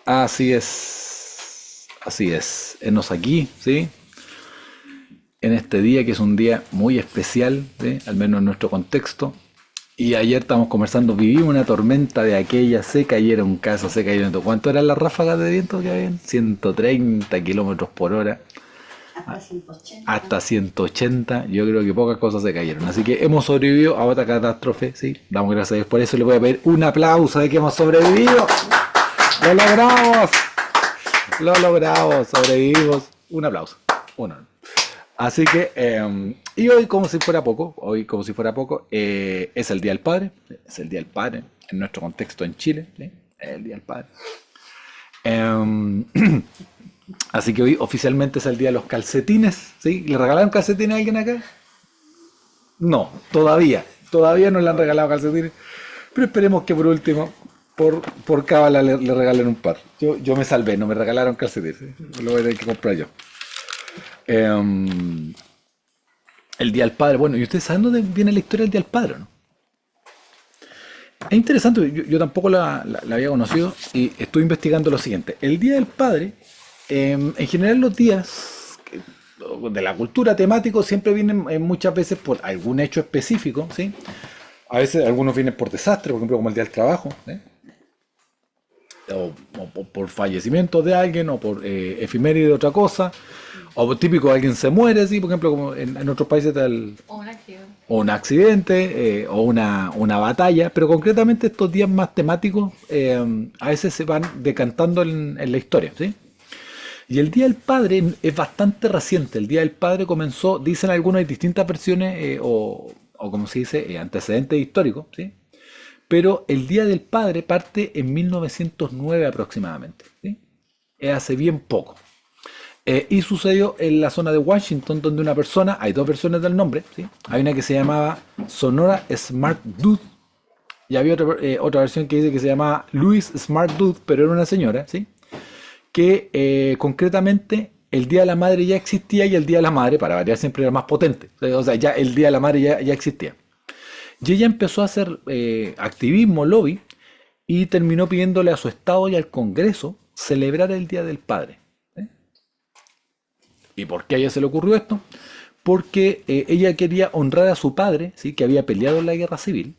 Así es, así es. Enos aquí, ¿sí? En este día que es un día muy especial, ¿sí? Al menos en nuestro contexto. Y ayer estábamos conversando, vivimos una tormenta de aquella, se cayeron casas, se cayeron todo. ¿Cuánto eran las ráfagas de viento que habían? 130 kilómetros por hora, Hasta 180. hasta 180. Yo creo que pocas cosas se cayeron. Así que hemos sobrevivido a otra catástrofe, ¿sí? Damos gracias a Dios por eso. Le voy a pedir un aplauso de que hemos sobrevivido. ¡Lo logramos! Lo logramos, sobrevivimos. Un aplauso. Uno. Así que, y hoy como si fuera poco, es el Día del Padre, es el Día del Padre en nuestro contexto en Chile, ¿sí? Es el Día del Padre. Em, Así que hoy oficialmente es el Día de los Calcetines, ¿sí? ¿Le regalaron calcetines a alguien acá? No, todavía no le han regalado calcetines, pero esperemos que por último, por cábala le regalen un par. Yo me salvé, no me regalaron calcetines, ¿sí? Lo voy a tener que comprar yo. Em, El Día del Padre. Bueno, ¿y ustedes saben dónde viene la historia del Día del Padre, no? Es interesante, yo tampoco la había conocido y estoy investigando lo siguiente. El Día del Padre, en general los días de la cultura temático siempre vienen muchas veces por algún hecho específico, ¿sí? A veces algunos vienen por desastre, por ejemplo como el Día del Trabajo, ¿sí? O por fallecimiento de alguien, o por efeméride de otra cosa, o típico alguien se muere, ¿sí? Por ejemplo, como en otros países tal, O un accidente. o un accidente, o una batalla, pero concretamente estos días más temáticos a veces se van decantando en la historia, ¿sí? Y el Día del Padre es bastante reciente. El Día del Padre comenzó, dicen algunos, hay distintas versiones o como se dice, antecedentes históricos, ¿sí? Pero el Día del Padre parte en 1909 aproximadamente, ¿sí? Es hace bien poco. Y sucedió en la zona de Washington, donde una persona, hay dos versiones del nombre, ¿sí? Hay una que se llamaba Sonora Smart Dude, y había otra versión que dice que se llamaba Louis Smart Dude, pero era una señora, ¿sí? Que concretamente el Día de la Madre ya existía y el Día de la Madre, para variar, siempre era más potente. O sea, ya el Día de la Madre ya existía. Y ella empezó a hacer activismo, lobby, y terminó pidiéndole a su estado y al Congreso celebrar el Día del Padre. ¿Eh? ¿Y por qué a ella se le ocurrió esto? Porque ella quería honrar a su padre, ¿sí? Que había peleado en la guerra civil,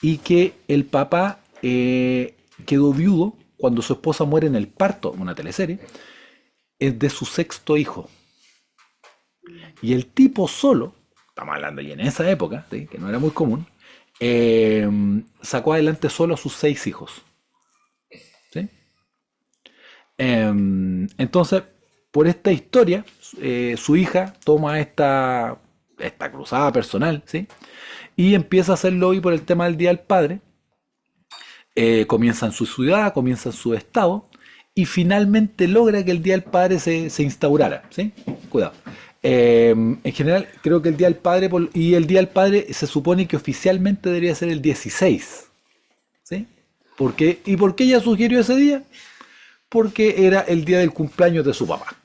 y que el papá quedó viudo cuando su esposa muere en el parto, una teleserie, es de su sexto hijo. Y el tipo solo, estamos hablando ya en esa época, ¿sí? Que no era muy común, eh, sacó adelante solo a sus seis hijos. ¿Sí? Entonces, por esta historia, su hija toma esta cruzada personal, ¿sí? Y empieza a hacer lobby por el tema del Día del Padre. Comienza en su ciudad, comienza en su estado, y finalmente logra que el Día del Padre se instaurara, ¿sí? Cuidado. En general, creo que el Día del Padre, y el Día del Padre se supone que oficialmente debería ser el 16, ¿sí? ¿Y por qué ella sugirió ese día? Porque era el día del cumpleaños de su papá.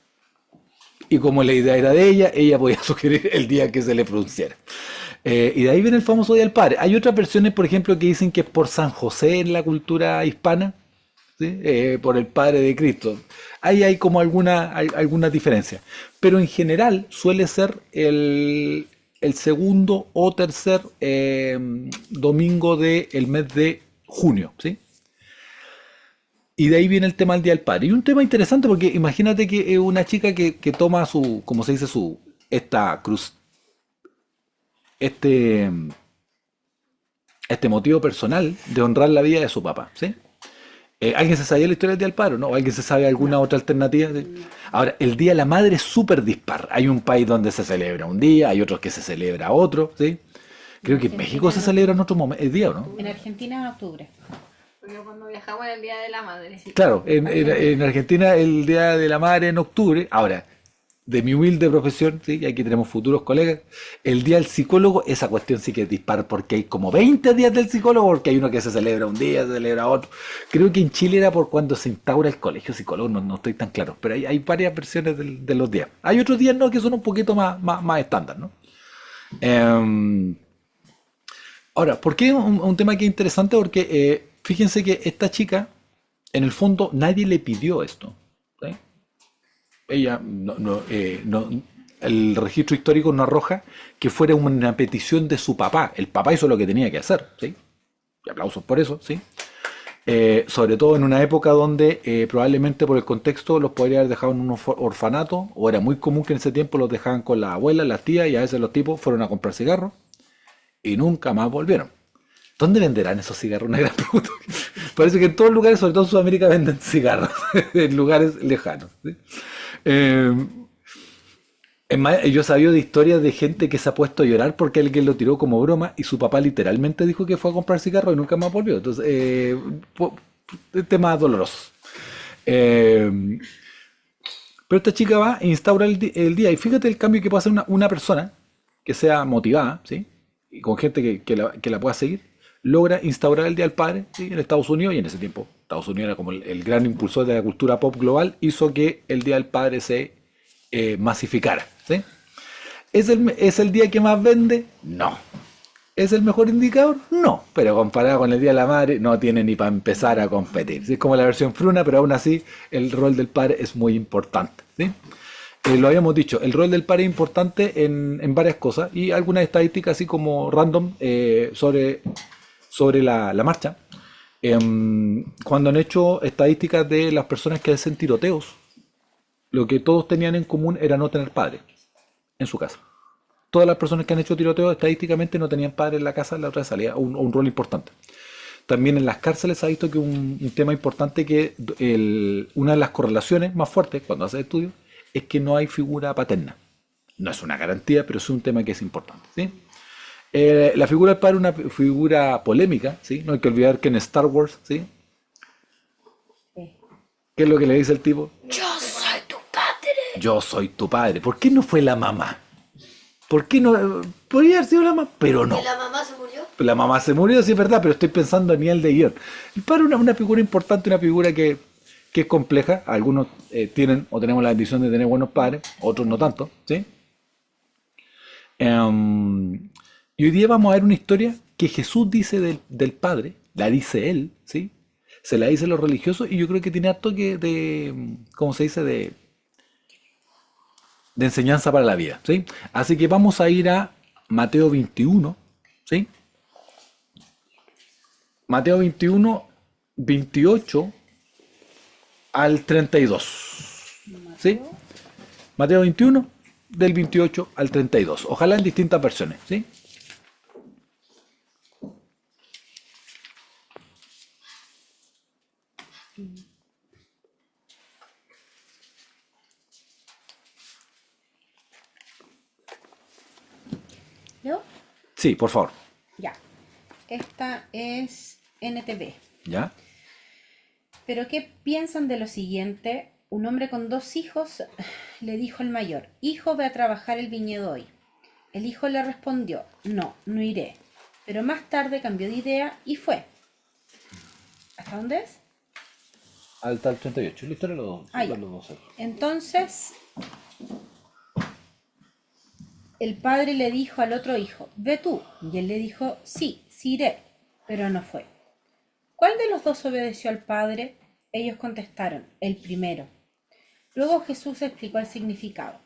Y como la idea era de ella podía sugerir el día que se le pronunciara. Y de ahí viene el famoso Día del Padre. Hay otras versiones, por ejemplo, que dicen que es por San José en la cultura hispana, ¿sí? Por el Padre de Cristo. Ahí hay como alguna diferencia. Pero en general suele ser el segundo o tercer domingo del mes de junio, ¿sí? Y de ahí viene el tema del Día del Padre. Y un tema interesante porque imagínate que es una chica que toma como se dice, esta cruz, este, este motivo personal de honrar la vida de su papá, ¿sí? ¿Alguien se sabía la historia del Día del Padre, no? ¿O alguien se sabe alguna No, otra alternativa? ¿Sí? no. Ahora, el Día de la Madre es súper dispar. Hay un país donde se celebra un día, hay otros que se celebra otro, ¿sí? En Creo que en México Argentina se en celebra en octubre. otro momento, el día, ¿o no? En Octubre. Argentina en octubre. Porque cuando viajamos era el Día de la Madre. Claro, en Argentina el Día de la Madre en octubre. Ahora, de mi humilde profesión, ¿sí? Y aquí tenemos futuros colegas, el Día del Psicólogo, esa cuestión sí que es dispar porque hay como 20 días del psicólogo, porque hay uno que se celebra un día, se celebra otro. Creo que en Chile era por cuando se instaura el colegio psicólogo, no estoy tan claro, pero hay varias versiones de los días. Hay otros días no que son un poquito más estándar, ¿no? Em, Ahora, ¿por qué un tema que es interesante? Porque fíjense que esta chica, en el fondo nadie le pidió esto. ¿Sí? Ella, el registro histórico no arroja que fuera una petición de su papá. El papá hizo lo que tenía que hacer, ¿sí? Y aplausos por eso, ¿sí? Sobre todo en una época donde probablemente por el contexto los podría haber dejado en un orfanato, o era muy común que en ese tiempo los dejaban con las abuelas, las tías, y a veces los tipos fueron a comprar cigarros y nunca más volvieron. ¿Dónde venderán esos cigarros? Una gran pregunta. Parece que en todos lugares, sobre todo en Sudamérica, venden cigarros, en lugares lejanos. ¿Sí? Eh, es más, yo he sabido de historias de gente que se ha puesto a llorar porque alguien lo tiró como broma y su papá literalmente dijo que fue a comprar cigarros y nunca más volvió. Entonces, temas dolorosos. Eh, pero esta chica va e instaura el día. Y fíjate el cambio que puede hacer una persona que sea motivada, ¿sí? Y con gente que la pueda seguir, logra instaurar el Día del Padre, ¿sí? En Estados Unidos, y en ese tiempo Estados Unidos era como el gran impulsor de la cultura pop global, hizo que el Día del Padre se masificara, ¿sí? ¿Es el día que más vende? No. ¿Es el mejor indicador? No. Pero comparado con el Día de la Madre, no tiene ni para empezar a competir. ¿Sí? Es como la versión fruna, pero aún así el rol del padre es muy importante, ¿sí? Lo habíamos dicho, el rol del padre es importante en varias cosas y algunas estadísticas así como random sobre la marcha. Cuando han hecho estadísticas de las personas que hacen tiroteos, lo que todos tenían en común era no tener padre en su casa. Todas las personas que han hecho tiroteo estadísticamente no tenían padre en la casa, la otra salía, un rol importante. También en las cárceles se ha visto que un tema importante que una de las correlaciones más fuertes cuando hace estudios es que no hay figura paterna. No es una garantía, pero es un tema que es importante, ¿sí? La figura del padre es una figura polémica, ¿sí? No hay que olvidar que en Star Wars, ¿sí? ¿Qué es lo que le dice el tipo? Yo soy tu padre. Yo soy tu padre. ¿Por qué no fue la mamá? ¿Por qué no? Podría haber sido la mamá, pero no. ¿Y la mamá se murió? La mamá se murió, sí es verdad, pero estoy pensando a nivel de guión. El padre es una figura importante, una figura que es compleja. Algunos tienen o tenemos la bendición de tener buenos padres, otros no tanto, ¿sí? Y hoy día vamos a ver una historia que Jesús dice del Padre, la dice él, ¿sí? Se la dice a los religiosos y yo creo que tiene harto ¿cómo se dice? De enseñanza para la vida, ¿sí? Así que vamos a ir a Mateo 21, ¿sí? Mateo 21, 28 al 32, ¿sí? Mateo 21, del 28 al 32. Ojalá en distintas versiones, ¿sí? ¿Yo? Sí, por favor. Ya. Esta es NTV. ¿Ya? Pero ¿qué piensan de lo siguiente? Un hombre con 2 hijos le dijo al mayor: Hijo, ve a trabajar el viñedo hoy. El hijo le respondió: No, no iré. Pero más tarde cambió de idea y fue. ¿Hasta dónde es? Hasta el 38. La historia de los Ah, ya. dos. Entonces, el padre le dijo al otro hijo: Ve tú. Y él le dijo: Sí, sí iré. Pero no fue. ¿Cuál de los dos obedeció al padre? Ellos contestaron: El primero. Luego Jesús explicó el significado.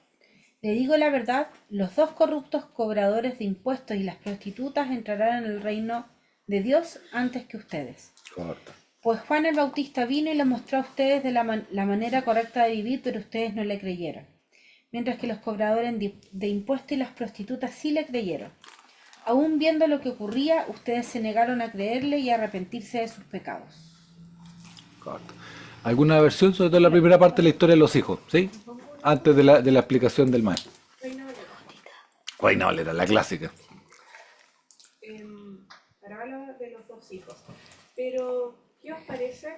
Le digo la verdad, los 2 corruptos cobradores de impuestos y las prostitutas entrarán en el reino de Dios antes que ustedes. Correcto. Pues Juan el Bautista vino y les mostró a ustedes de la manera correcta de vivir, pero ustedes no le creyeron. Mientras que los cobradores de impuestos y las prostitutas sí le creyeron. Aún viendo lo que ocurría, ustedes se negaron a creerle y a arrepentirse de sus pecados. Correcto. ¿Alguna versión, sobre todo en la primera parte de la historia de los hijos? ¿Sí? Antes de la explicación del maestro. Reina Valera, la clásica. Parábola de los 2 hijos. Pero, ¿qué os parece?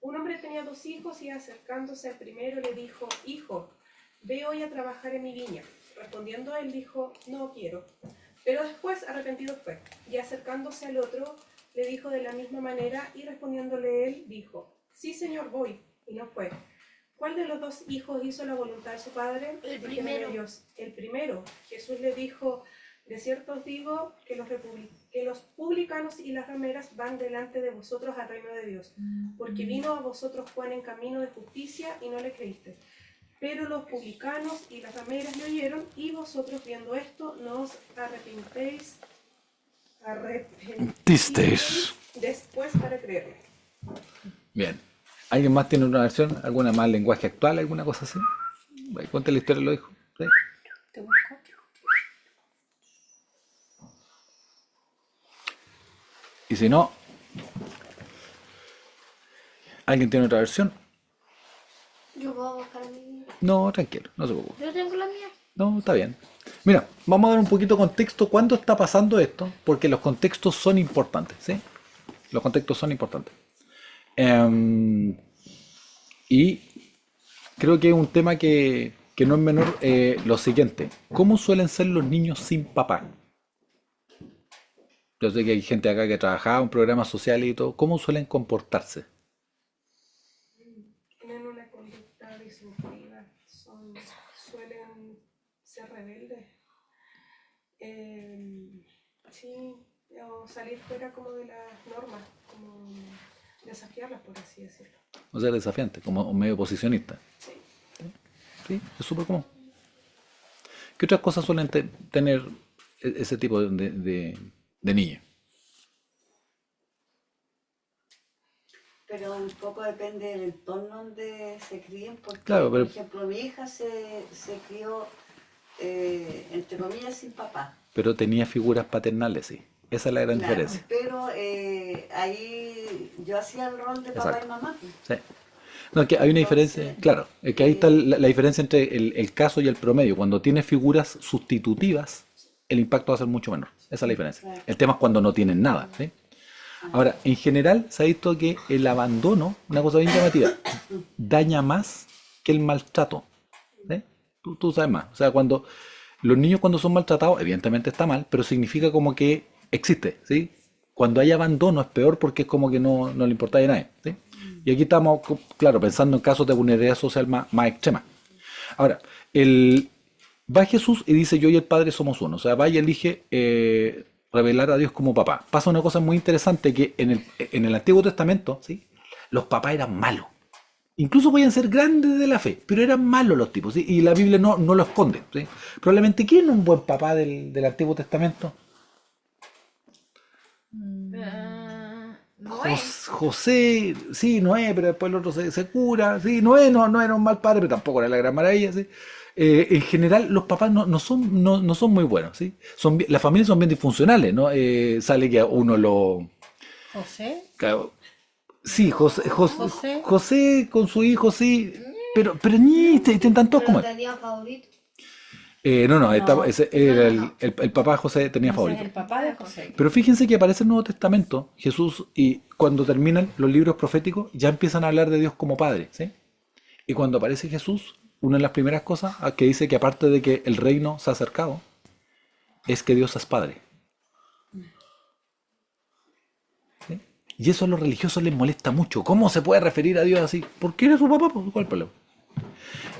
Un hombre tenía 2 hijos y acercándose al primero le dijo: Hijo, ve hoy a trabajar en mi viña. Respondiendo él dijo: No quiero. Pero después arrepentido fue. Y acercándose al otro le dijo de la misma manera y respondiéndole él dijo: Sí, señor, voy. Y no fue. ¿Cuál de los 2 hijos hizo la voluntad de su padre? El Dijeron primero. ellos: El primero. Jesús le dijo: De cierto os digo que los que los publicanos y las rameras van delante de vosotros al reino de Dios, porque vino a vosotros Juan en camino de justicia y no le creíste. Pero los publicanos y las rameras le oyeron, y vosotros viendo esto no os arrepentisteis después para creerle. Bien. ¿Alguien más tiene una versión? ¿Alguna más lenguaje actual? ¿Alguna cosa así? Cuenta la historia, lo dijo. ¿Sí? Te busco. Y si no, ¿alguien tiene otra versión? Yo voy a buscar mi Biblia. No, tranquilo, no se preocupe. Yo tengo la mía. No, está bien. Mira, vamos a dar un poquito de contexto. ¿Cuándo está pasando esto? Porque los contextos son importantes, ¿sí? Los contextos son importantes. Y creo que es un tema que no es menor, lo siguiente. ¿Cómo suelen ser los niños sin papá? Yo sé que hay gente acá que trabajaba en programas sociales y todo. ¿Cómo suelen comportarse? Tienen una conducta disruptiva, suelen ser rebeldes, sí, o salir fuera como de las normas, como desafiarlas, por así decirlo. O sea, desafiante, como un medio posicionista. Sí. Sí, es súper común. ¿Qué otras cosas suelen tener ese tipo de niños? Pero un poco depende del entorno donde se críen, porque, Claro, pero- por ejemplo, mi hija se crió, entre comillas, sin papá. Pero tenía figuras paternales, sí. Esa es la gran Claro, diferencia. pero ahí yo hacía el rol de papá Exacto. y mamá. Sí. No, es que hay una diferencia, Entonces, claro, es que ahí está la diferencia entre el caso y el promedio. Cuando tiene figuras sustitutivas, el impacto va a ser mucho menor. Esa es la diferencia. Claro. El tema es cuando no tienen nada, ¿sí? Ahora, en general se ha visto que el abandono, una cosa bien llamativa, daña más que el maltrato. ¿Sí? Tú sabes más. O sea, cuando los niños cuando son maltratados, evidentemente está mal, pero significa como que existe, ¿sí? Cuando hay abandono es peor porque es como que no le importa a nadie, ¿sí? Y aquí estamos, claro, pensando en casos de vulnerabilidad social más extrema. Ahora, va Jesús y dice, yo y el Padre somos uno. O sea, va y elige revelar a Dios como papá. Pasa una cosa muy interesante que en el Antiguo Testamento, ¿sí? Los papás eran malos. Incluso podían ser grandes de la fe, pero eran malos los tipos, ¿sí? Y la Biblia no lo esconde, ¿sí? Probablemente, ¿quién es un buen papá del Antiguo Testamento? Noé. José, sí, Noé, pero después el otro se cura, sí, Noé no era un mal padre, pero tampoco era la gran maravilla, ¿sí? En general, los papás no son muy buenos, ¿sí? Las familias son bien disfuncionales, ¿no? Sale que a uno lo... José. Claro, sí, José. José con su hijo, sí, pero ni intentan todos Pero como él. tenía favorito. Ese era el papá de José tenía Ese es favorito. el papá de José. Pero fíjense que aparece en el Nuevo Testamento Jesús y cuando terminan los libros proféticos ya empiezan a hablar de Dios como Padre, ¿sí? Y cuando aparece Jesús, una de las primeras cosas que dice que aparte de que el reino se ha acercado, es que Dios es Padre. ¿Sí? Y eso a los religiosos les molesta mucho. ¿Cómo se puede referir a Dios así? Porque era su papá, pues, ¿cuál es el problema?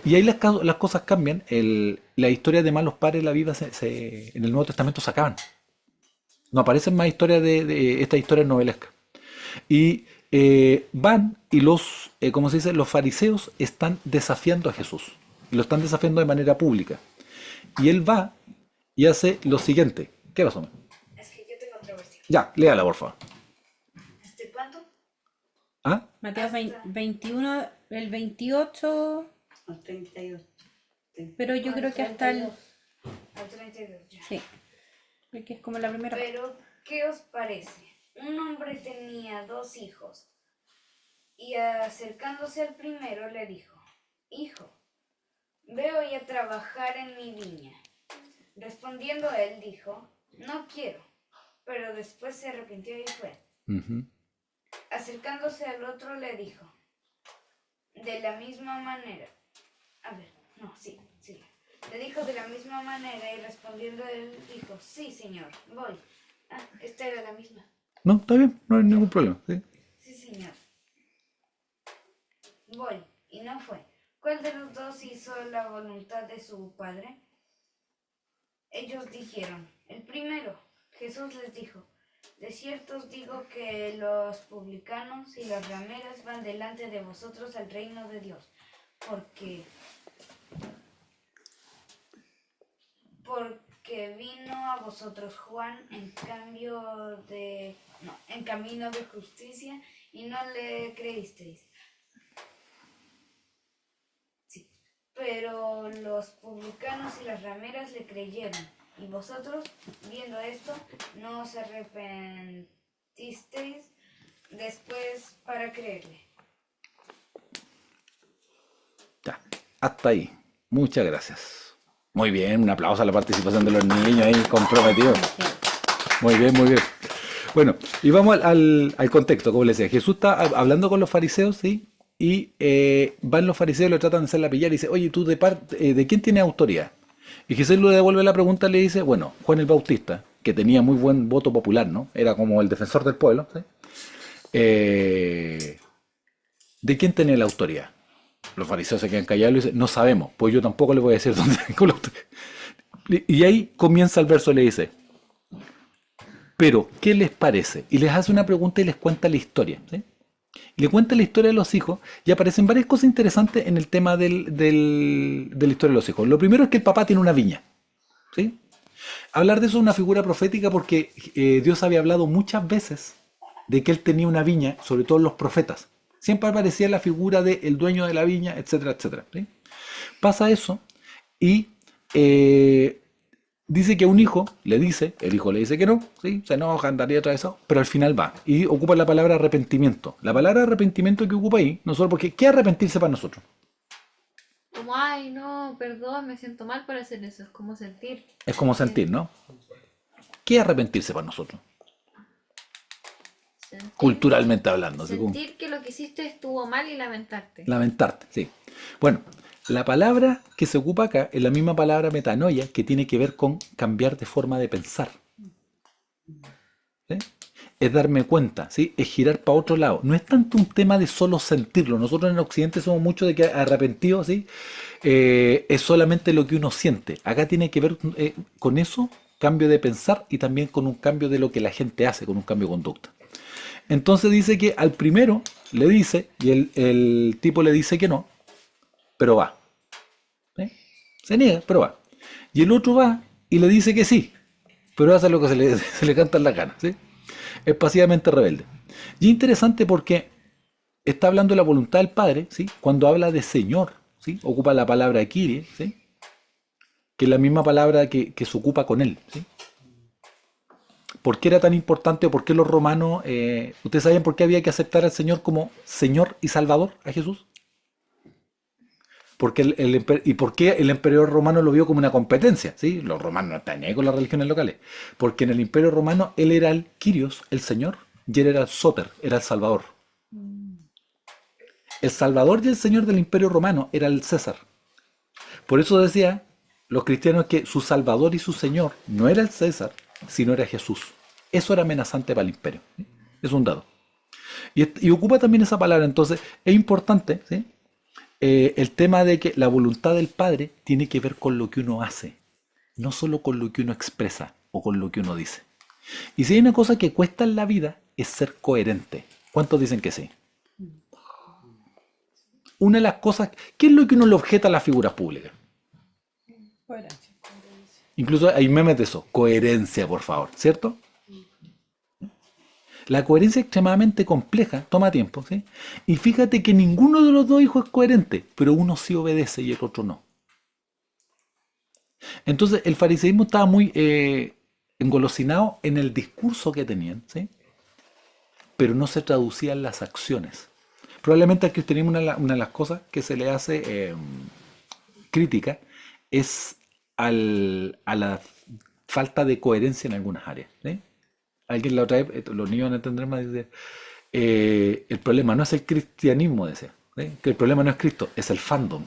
Y ahí las cosas cambian. La historia de malos padres, la vida en el Nuevo Testamento se acaban. No aparecen más historias de esta historia novelesca. Y van y ¿cómo se dice? Los fariseos están desafiando a Jesús. Y lo están desafiando de manera pública. Y él va y hace lo siguiente. ¿Qué pasó? Es que yo tengo otra versión. Ya, léala, por favor. ¿Cuánto? ¿Ah? Mateo 21, el 28, al 32. Sí. pero yo creo que hasta el... Al 32 ya. Sí, porque es como la primera. Pero, ¿qué os parece? Un hombre tenía 2 hijos y acercándose al primero le dijo, hijo, ve hoy a trabajar en mi viña. Respondiendo él dijo, no quiero, pero después se arrepintió y fue. Ujú. Acercándose al otro le dijo, de la misma manera, le dijo de la misma manera y respondiendo él dijo, sí señor, voy. Esta era la misma. No, está bien, no hay ningún problema. ¿Sí? Sí señor. Voy, y no fue. ¿Cuál de los dos hizo la voluntad de su padre? Ellos dijeron, el primero. Jesús les dijo, De cierto os digo que los publicanos y las rameras van delante de vosotros al reino de Dios, porque vino a vosotros Juan en camino de justicia y no le creísteis. Sí. Pero los publicanos y las rameras le creyeron. Y vosotros, viendo esto, no os arrepentisteis después para creerle. Ya, hasta ahí. Muchas gracias. Muy bien, un aplauso a la participación de los niños ahí comprometidos. Muy bien, muy bien. Bueno, y vamos al contexto, como les decía. Jesús está hablando con los fariseos, ¿sí? Y van los fariseos, lo tratan de hacer la pillar y dice, oye, ¿tú de quién tienes autoridad? Y Jesús le devuelve la pregunta y le dice, bueno, Juan el Bautista, que tenía muy buen voto popular, ¿no? Era como el defensor del pueblo, ¿sí? ¿De quién tenía la autoridad? Los fariseos se quedan callados y le dicen, no sabemos, pues yo tampoco le voy a decir dónde tengo la autoridad. Y ahí comienza el verso y le dice, pero, ¿qué les parece? Y les hace una pregunta y les cuenta la historia, ¿sí? Y le cuenta la historia de los hijos y aparecen varias cosas interesantes en el tema de la historia de los hijos. Lo primero es que el papá tiene una viña, ¿sí? Hablar de eso es una figura profética porque Dios había hablado muchas veces de que él tenía una viña, sobre todo en los profetas. Siempre aparecía la figura del dueño de la viña, etcétera, etcétera, ¿sí? Pasa eso y dice que un hijo le dice, el hijo le dice que no, ¿sí? Se enoja, andaría atravesado, pero al final va y ocupa la palabra arrepentimiento. La palabra arrepentimiento que ocupa ahí, nosotros, porque ¿qué arrepentirse para nosotros? Como, ay, no, perdón, me siento mal por hacer eso. Es como sentir. Es como sentir, ¿no? ¿Qué arrepentirse para nosotros? Sentir, Culturalmente hablando. ¿sí? sentir que lo que hiciste estuvo mal y lamentarte. Lamentarte, sí. Bueno, la palabra que se ocupa acá es la misma palabra metanoia que tiene que ver con cambiar de forma de pensar. ¿Sí? Es darme cuenta, ¿sí? Es girar para otro lado. No es tanto un tema de solo sentirlo. Nosotros en Occidente somos mucho de que arrepentido, ¿sí? Es solamente lo que uno siente. Acá tiene que ver con eso, cambio de pensar y también con un cambio de lo que la gente hace, con un cambio de conducta. Entonces dice que al primero le dice, y el tipo le dice que no, pero va. ¿Sí? Se niega, pero va. Y el otro va y le dice que sí, pero hace lo que se le canta en la gana, ¿sí? Es pasivamente rebelde. Y es interesante porque está hablando de la voluntad del Padre, ¿sí? Cuando habla de Señor, ¿sí? Ocupa la palabra Kyrie, ¿sí? Que es la misma palabra que se ocupa con él, ¿sí? ¿Por qué era tan importante o por qué los romanos, ustedes saben por qué había que aceptar al Señor como Señor y Salvador a Jesús? Porque ¿y por qué el emperador romano lo vio como una competencia? ¿Sí? Los romanos no están ahí con las religiones locales. Porque en el imperio romano él era el Kyrios, el Señor, y él era el Soter, era el Salvador. El Salvador y el Señor del imperio romano era el César. Por eso decía los cristianos que su Salvador y su Señor no era el César, sino era Jesús. Eso era amenazante para el imperio. ¿Sí? Es un dato. Y ocupa también esa palabra. Entonces es importante, ¿sí? El tema de que la voluntad del Padre tiene que ver con lo que uno hace, no solo con lo que uno expresa o con lo que uno dice. Y si hay una cosa que cuesta en la vida es ser coherente. ¿Cuántos dicen que sí? Una de las cosas, ¿qué es lo que uno le objeta a las figuras públicas? Coherencia. Incluso hay memes de eso, coherencia, por favor, ¿cierto? La coherencia es extremadamente compleja, toma tiempo, ¿sí? Y fíjate que ninguno de los dos hijos es coherente, pero uno sí obedece y el otro no. Entonces el fariseísmo estaba muy engolosinado en el discurso que tenían, ¿sí? Pero no se traducía en las acciones. Probablemente al cristianismo una de las cosas que se le hace crítica es a la falta de coherencia en algunas áreas, ¿sí? Alguien la otra vez, los niños van a entender más, dice, el problema no es el cristianismo, decía, ¿sí? Que el problema no es Cristo, es el fandom.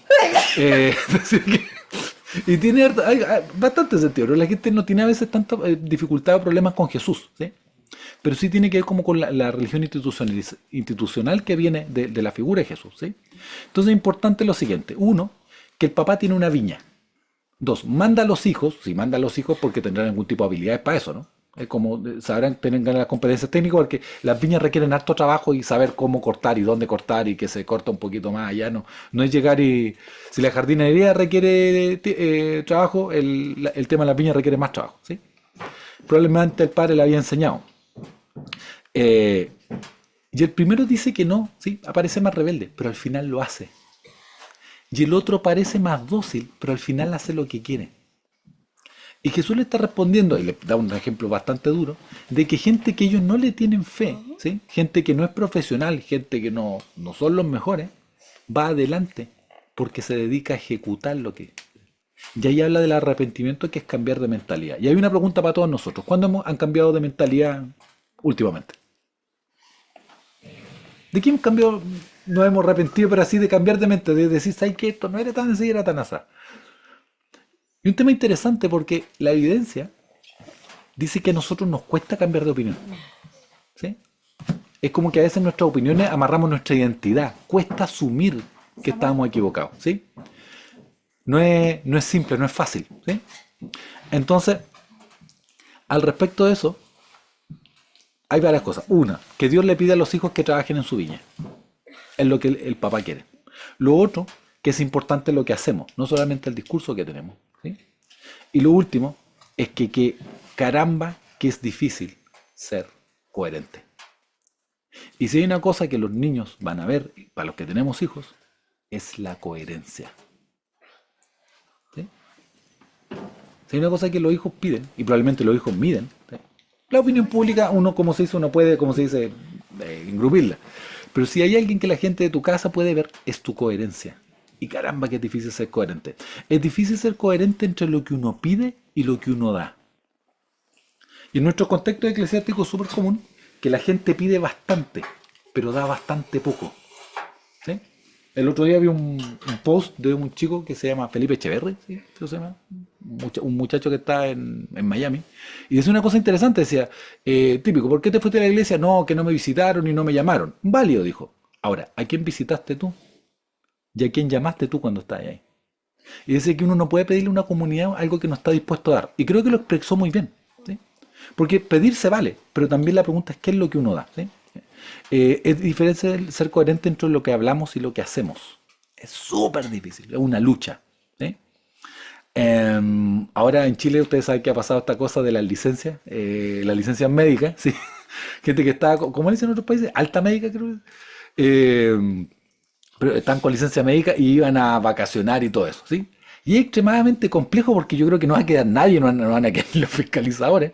Y tiene hay bastante sentido, pero la gente no tiene a veces tanta dificultad o problemas con Jesús, ¿sí? Pero sí tiene que ver como con la religión institucional que viene de la figura de Jesús, ¿sí? Entonces es importante lo siguiente. Uno, que el papá tiene una viña. Dos, manda a los hijos, si manda a los hijos porque tendrán algún tipo de habilidades para eso, ¿no? Como sabrán, tienen las competencias técnicas porque las viñas requieren harto trabajo y saber cómo cortar y dónde cortar y que se corta un poquito más allá. No es llegar y... Si la jardinería requiere trabajo, el tema de las viñas requiere más trabajo, ¿sí? Probablemente el padre le había enseñado. Eh, y el primero dice que no, ¿sí? Aparece más rebelde, pero al final lo hace. Y el otro parece más dócil, pero al final hace lo que quiere. Y Jesús le está respondiendo, y le da un ejemplo bastante duro, de que gente que ellos no le tienen fe, ¿sí? Gente que no es profesional, gente que no son los mejores, va adelante porque se dedica a ejecutar lo que... Y ahí habla del arrepentimiento, que es cambiar de mentalidad. Y hay una pregunta para todos nosotros. ¿Cuándo han cambiado de mentalidad últimamente? ¿De qué hemos cambiado? Nos hemos arrepentido, pero así de cambiar de mente, de decir, ¿sabes qué? Esto no era tan así, era tan así. Y un tema interesante porque la evidencia dice que a nosotros nos cuesta cambiar de opinión. ¿Sí? Es como que a veces nuestras opiniones amarramos nuestra identidad. Cuesta asumir que estábamos equivocados. ¿Sí? No es simple, no es fácil. ¿Sí? Entonces, al respecto de eso, hay varias cosas. Una, que Dios le pide a los hijos que trabajen en su viña. Es lo que el papá quiere. Lo otro, que es importante lo que hacemos, no solamente el discurso que tenemos. ¿Sí? Y lo último, es que caramba, que es difícil ser coherente. Y si hay una cosa que los niños van a ver, para los que tenemos hijos, es la coherencia. ¿Sí? Si hay una cosa que los hijos piden, y probablemente los hijos miden, ¿sí? La opinión pública, uno como se dice, uno puede, como se dice, engrupirla. Pero si hay alguien que la gente de tu casa puede ver, es tu coherencia. Y caramba, que es difícil ser coherente. Es difícil ser coherente entre lo que uno pide y lo que uno da. Y en nuestro contexto eclesiástico es súper común que la gente pide bastante, pero da bastante poco. ¿Sí? El otro día vi un post de un chico que se llama Felipe Echeverry, ¿sí? ¿Se llama? Un muchacho que está en Miami, y decía una cosa interesante, decía, típico, ¿por qué te fuiste a la iglesia? No, que no me visitaron y no me llamaron. Válido, dijo. Ahora, ¿a quién visitaste tú? ¿Y a quién llamaste tú cuando estás ahí? Y dice que uno no puede pedirle a una comunidad algo que no está dispuesto a dar. Y creo que lo expresó muy bien. ¿Sí? Porque pedir se vale, pero también la pregunta es ¿qué es lo que uno da? ¿Sí? Es diferente ser coherente entre lo que hablamos y lo que hacemos. Es súper difícil, es una lucha. ¿Sí? Ahora en Chile ustedes saben que ha pasado esta cosa de las licencias médicas, ¿sí? Gente que está, ¿cómo le dicen en otros países? Alta médica, creo. Pero están con licencia médica y iban a vacacionar y todo eso, ¿sí? Y es extremadamente complejo porque yo creo que no va a quedar nadie, no van a quedar los fiscalizadores.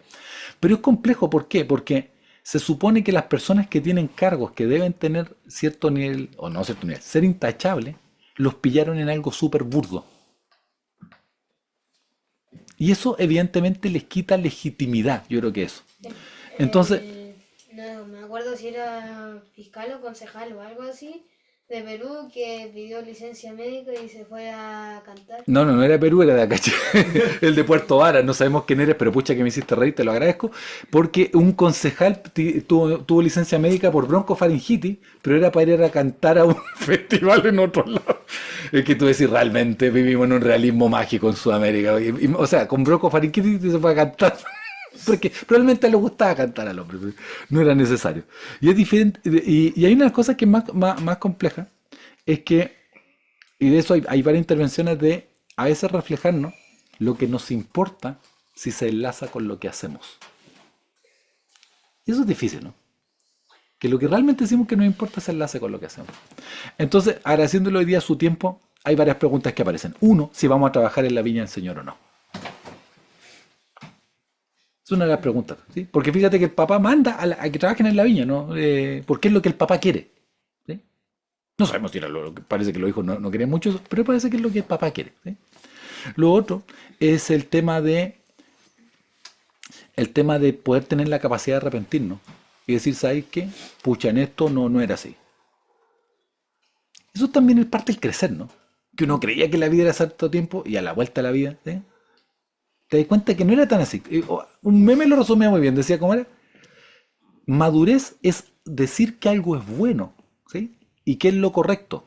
Pero es complejo, ¿por qué? Porque se supone que las personas que tienen cargos que deben tener cierto nivel, o no cierto nivel, ser intachables, los pillaron en algo súper burdo. Y eso evidentemente les quita legitimidad, yo creo que eso. Entonces, No me acuerdo si era fiscal o concejal o algo así, de Perú, que pidió licencia médica y se fue a cantar. no era Perú, era de acá, el de Puerto Vara, no sabemos quién eres, pero pucha que me hiciste reír, te lo agradezco, porque un concejal tuvo licencia médica por broncofaringitis, pero era para ir a cantar a un festival en otro lado. Es que tú decís, realmente vivimos en un realismo mágico en Sudamérica, o sea, con broncofaringitis se fue a cantar. Porque probablemente le gustaba cantar al hombre, pero no era necesario. Y es diferente, y hay una cosa que es más compleja, es que, y de eso hay varias intervenciones de a veces reflejarnos lo que nos importa si se enlaza con lo que hacemos. Y eso es difícil, ¿no? Que lo que realmente decimos que nos importa se enlace con lo que hacemos. Entonces, agradeciéndole hoy día su tiempo, hay varias preguntas que aparecen. Uno, si vamos a trabajar en la viña del Señor o no. Es una de las preguntas, ¿sí? Porque fíjate que el papá manda a que trabajen en la viña, ¿no? Porque es lo que el papá quiere, ¿sí? No sabemos si era lo que parece que los hijos no querían mucho, pero parece que es lo que el papá quiere, ¿sí? Lo otro es el tema de poder tener la capacidad de arrepentirnos y decir, ¿sabes qué? Pucha, en esto no era así. Eso también es parte del crecer, ¿no? Que uno creía que la vida era cierto tiempo y a la vuelta de la vida, ¿sí? Te das cuenta que no era tan así. Un meme lo resumía muy bien, decía cómo era. Madurez es decir que algo es bueno, ¿sí? Y que es lo correcto.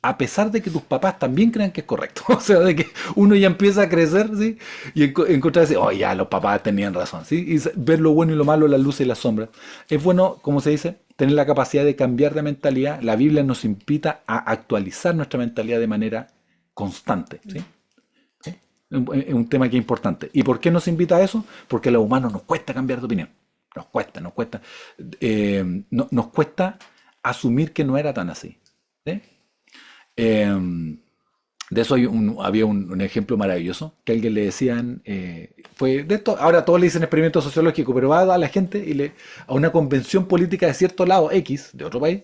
a pesar de que tus papás también crean que es correcto. O sea, de que uno ya empieza a crecer, ¿sí? Y encontrarse, oh, ya, los papás tenían razón, ¿sí? Y ver lo bueno y lo malo, las luces y las sombras. Es bueno, como se dice, tener la capacidad de cambiar de mentalidad. La Biblia nos invita a actualizar nuestra mentalidad de manera constante, ¿sí? ¿Sí? Es un tema que es importante. ¿Y por qué nos invita a eso? Porque a los humanos nos cuesta cambiar de opinión. Nos cuesta. Nos cuesta asumir que no era tan así, ¿sí? De eso había un ejemplo maravilloso que a alguien le decían, fue de esto, ahora todos le dicen experimento sociológico, pero va a la gente a una convención política de cierto lado X, de otro país,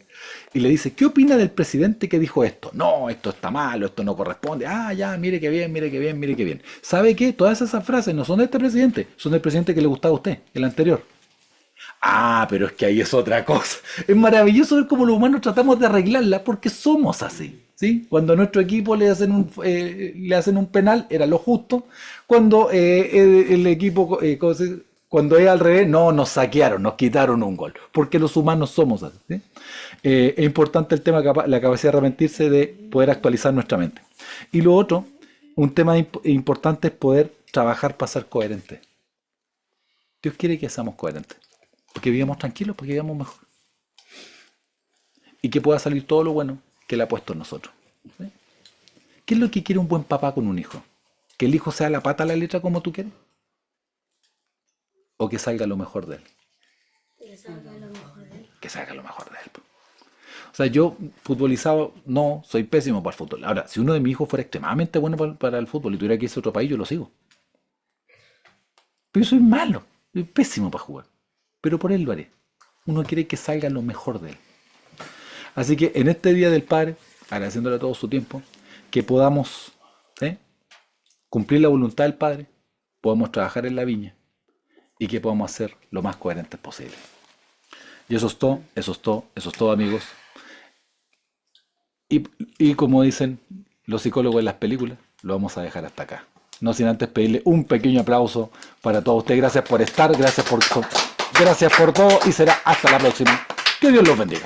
y le dice, ¿qué opina del presidente que dijo esto? No, esto está malo, esto no corresponde. Ah, ya, mire qué bien, mire qué bien, mire qué bien. ¿Sabe qué? Todas esas frases no son de este presidente, son del presidente que le gustaba a usted, el anterior. Ah, pero es que ahí es otra cosa. Es maravilloso ver cómo los humanos tratamos de arreglarla porque somos así, ¿sí? Cuando a nuestro equipo le hacen un penal, era lo justo. Cuando el equipo, cuando es al revés, no, nos saquearon, nos quitaron un gol. Porque los humanos somos así, ¿sí? Es importante el tema, la capacidad de arrepentirse, de poder actualizar nuestra mente. Y lo otro, un tema importante es poder trabajar para ser coherentes. Dios quiere que seamos coherentes. Porque vivamos tranquilos, porque vivamos mejor. Y que pueda salir todo lo bueno que Él ha puesto en nosotros, ¿sí? ¿Qué es lo que quiere un buen papá con un hijo? ¿Que el hijo sea la pata a la letra como tú quieres? ¿O que salga lo mejor de él? Que salga lo mejor de él. Que salga lo mejor de él. O sea, yo futbolizado, no, soy pésimo para el fútbol. Ahora, si uno de mis hijos fuera extremadamente bueno para el fútbol y tuviera que irse a otro país, yo lo sigo. Pero yo soy malo, soy pésimo para jugar. Pero por él lo haré. Uno quiere que salga lo mejor de él. Así que en este Día del Padre, agradeciéndole a todos su tiempo, que podamos, ¿sí?, cumplir la voluntad del Padre, podamos trabajar en la viña y que podamos ser lo más coherentes posible. Y eso es todo, amigos. Y como dicen los psicólogos en las películas, lo vamos a dejar hasta acá. No sin antes pedirle un pequeño aplauso para todos ustedes. Gracias por estar, gracias por todo y será hasta la próxima. Que Dios los bendiga.